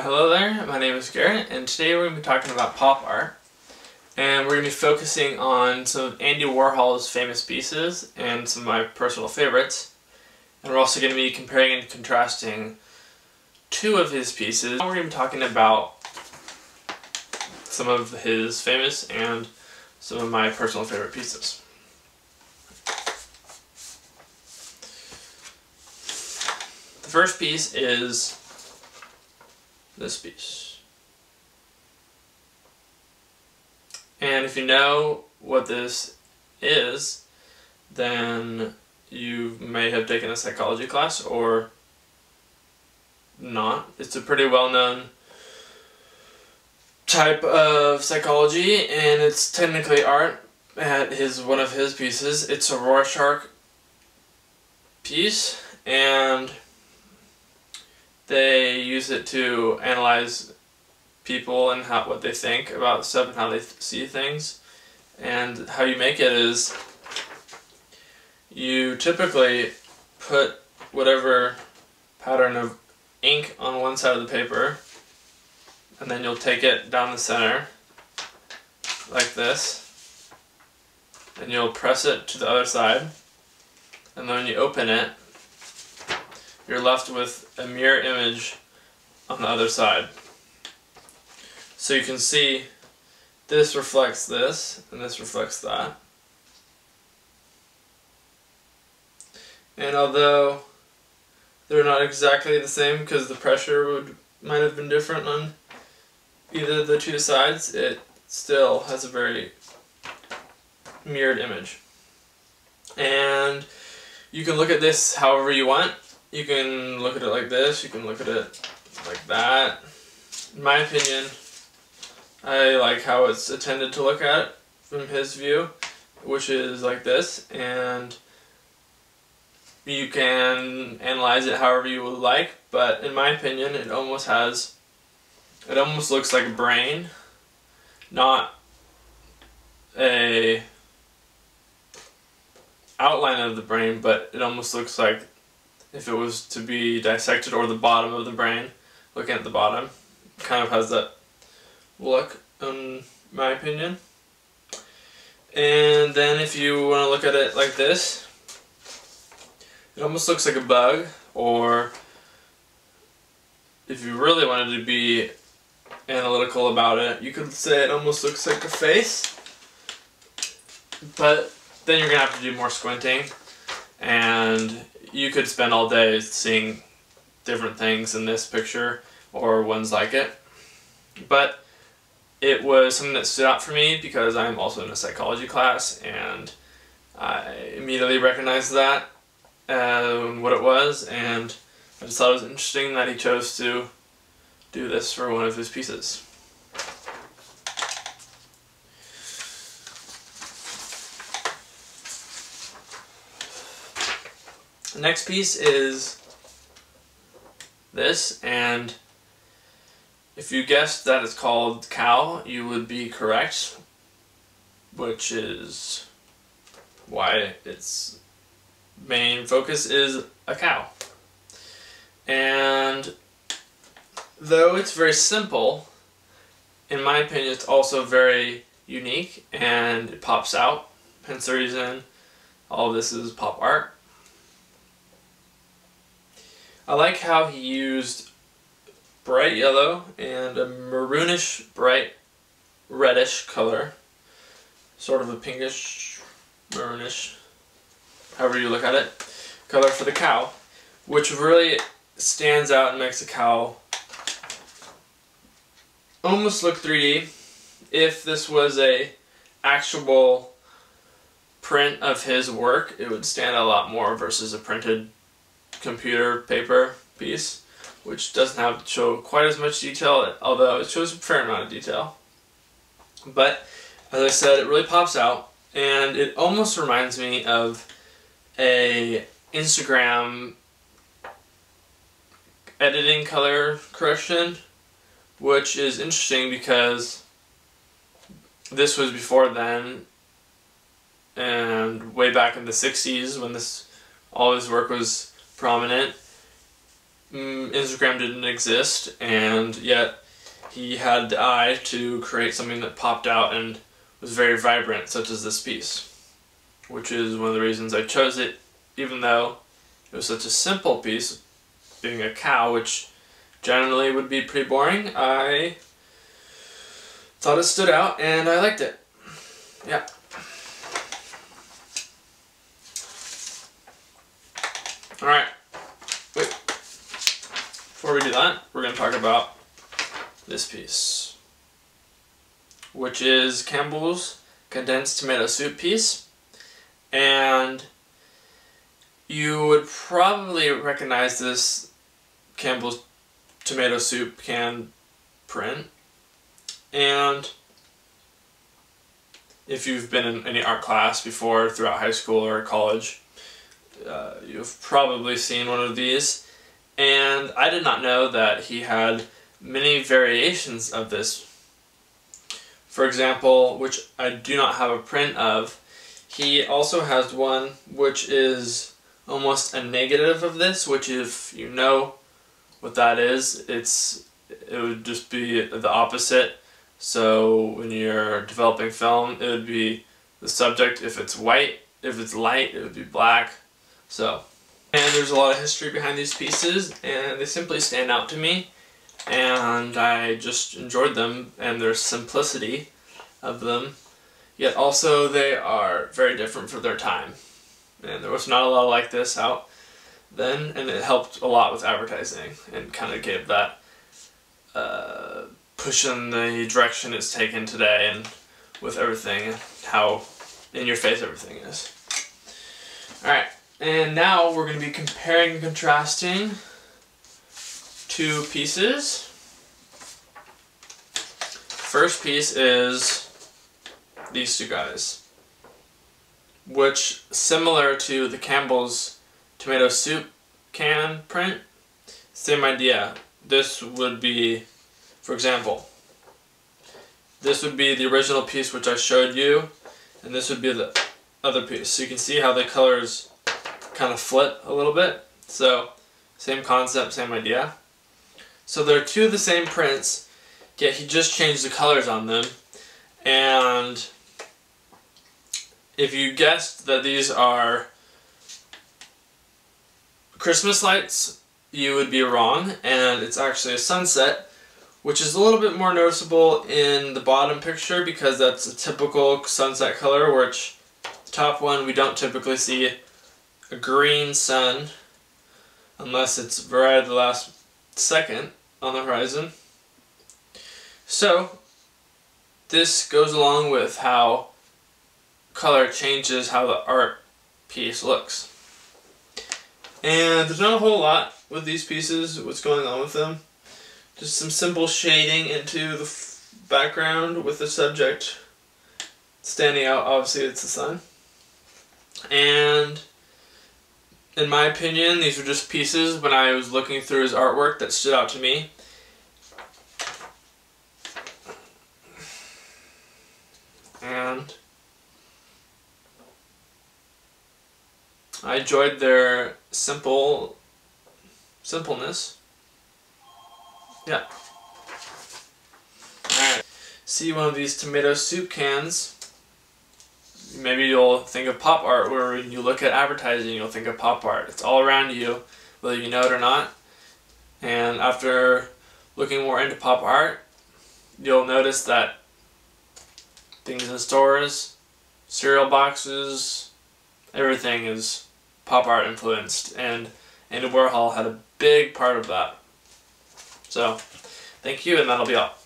Hello there, my name is Garrett, and today we're going to be talking about pop art. And we're going to be focusing on some of Andy Warhol's famous pieces and some of my personal favorites. And we're also going to be comparing and contrasting two of his pieces. Now we're going to be talking about some of his famous and some of my personal favorite pieces. The first piece is this piece. And if you know what this is, then you may have taken a psychology class or not. It's a pretty well-known type of psychology, and it's technically art. One of his pieces. It's a Rorschach piece, and they use it to analyze people and what they think about stuff and how they see things. And how you make it is you typically put whatever pattern of ink on one side of the paper, and then you'll take it down the center like this, and you'll press it to the other side, and then when you open it, you're left with a mirror image on the other side. So you can see this reflects this, and this reflects that. And although they're not exactly the same because the pressure might have been different on either of the two sides, it still has a very mirrored image. And you can look at this however you want. You can look at it like this, you can look at it like that. In my opinion, I like how it's intended to look at from his view, which is like this, and you can analyze it however you would like, but in my opinion it almost looks like a brain, not a outline of the brain, but it almost looks like if it was to be dissected, or the bottom of the brain, looking at the bottom. It kind of has that look, in my opinion. And then if you want to look at it like this, it almost looks like a bug, or if you really wanted to be analytical about it, you could say it almost looks like a face. But then you're going to have to do more squinting, and you could spend all day seeing different things in this picture or ones like it. But it was something that stood out for me because I'm also in a psychology class, and I immediately recognized that what it was, and I just thought it was interesting that he chose to do this for one of his pieces. The next piece is this, and if you guessed that it's called Cow, you would be correct, which is why its main focus is a cow. And though it's very simple, in my opinion it's also very unique and it pops out, hence the reason all of this is pop art. I like how he used bright yellow and a maroonish, bright reddish color, sort of a pinkish, maroonish, however you look at it, color for the cow, which really stands out and makes the cow almost look 3D. If this was a actual print of his work, it would stand out a lot more versus a printed computer paper piece, which doesn't have to show quite as much detail, although it shows a fair amount of detail. But as I said, it really pops out, and it almost reminds me of a Instagram editing color correction, which is interesting because this was before then, and way back in the 60s when all his work was prominent, Instagram didn't exist, and yet he had the eye to create something that popped out and was very vibrant, such as this piece, which is one of the reasons I chose it, even though it was such a simple piece, being a cow, which generally would be pretty boring. I thought it stood out and I liked it. Yeah. Alright, wait. Before we do that, we're going to talk about this piece, which is Campbell's condensed tomato soup piece. And you would probably recognize this Campbell's tomato soup can print. And if you've been in any art class before throughout high school or college, you've probably seen one of these. And I did not know that he had many variations of this. For example, which I do not have a print of, he also has one which is almost a negative of this, which if you know what that is, it would just be the opposite. So when you're developing film, it would be the subject. If it's white, if it's light, it would be black. So, and there's a lot of history behind these pieces, and they simply stand out to me, and I just enjoyed them and their simplicity of them. Yet also they are very different for their time, and there was not a lot like this out then, and it helped a lot with advertising and kind of gave that push in the direction it's taken today, and with everything, how in your face everything is. Alright, and now we're going to be comparing and contrasting two pieces. First piece is these two guys, which, similar to the Campbell's tomato soup can print, same idea. This would be, for example, this would be the original piece which I showed you, and this would be the other piece. So you can see how the colors kind of flip a little bit. So, same concept, same idea. So they're two of the same prints, yet he just changed the colors on them. And if you guessed that these are Christmas lights, you would be wrong, and it's actually a sunset, which is a little bit more noticeable in the bottom picture because that's a typical sunset color, which the top one we don't typically see a green sun unless it's right at the last second on the horizon. So this goes along with how color changes how the art piece looks. And there's not a whole lot with these pieces, what's going on with them. Just some simple shading into the background with the subject standing out. Obviously it's the sun. And in my opinion, these were just pieces when I was looking through his artwork that stood out to me. And I enjoyed their simpleness. Yeah. Alright. See one of these tomato soup cans. Maybe you'll think of pop art, where when you look at advertising, you'll think of pop art. It's all around you, whether you know it or not. And after looking more into pop art, you'll notice that things in stores, cereal boxes, everything is pop art influenced, and Andy Warhol had a big part of that. So, thank you, and that'll be all.